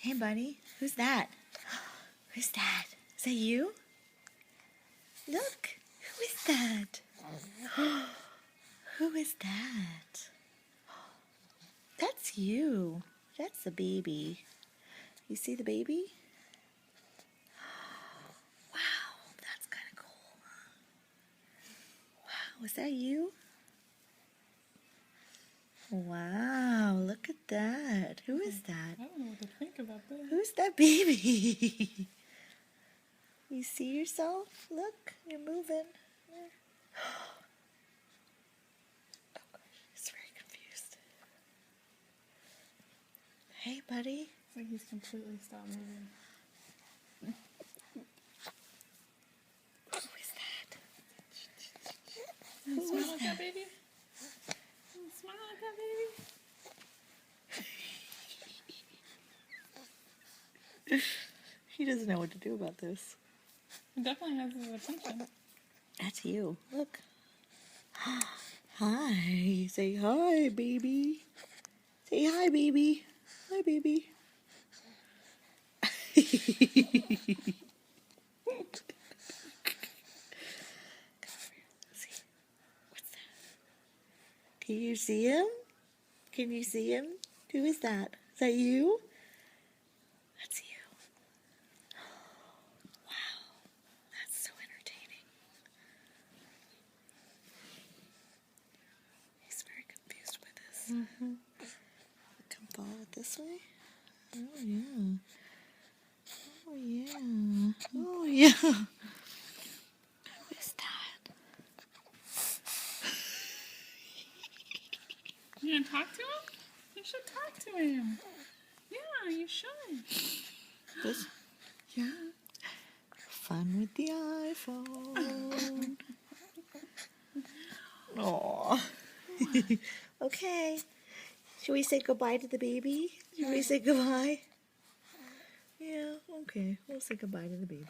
Hey, buddy. Who's that? Who's that? Is that you? Look. Who is that? Who is that? That's you. That's the baby. You see the baby? Wow, that's kind of cool. Wow, is that you? Wow, look at that. Who is that? I don't know what to think about that. Who's that baby? You see yourself? Look, you're moving. Oh gosh, he's very confused. Hey, buddy. It's like he's completely stopped moving. Who is that? You smile like that, baby? You smile like that, baby? He doesn't know what to do about this. He definitely has his attention. That's you. Look. Hi. Say hi, baby. Say hi, baby. Hi, baby. See. What's that? Can you see him? Can you see him? Who is that? Is that you? That's you. Wow. That's so entertaining. He's very confused with this. Mm-hmm. Come follow it this way. Oh, yeah. Oh, yeah. Oh, yeah. Who is that? You gonna talk to him? You should talk to him. Yeah, you should. This? Yeah. Fun with the iPhone. Aw. Okay. Should we say goodbye to the baby? Should we say goodbye? Yeah, okay. We'll say goodbye to the baby.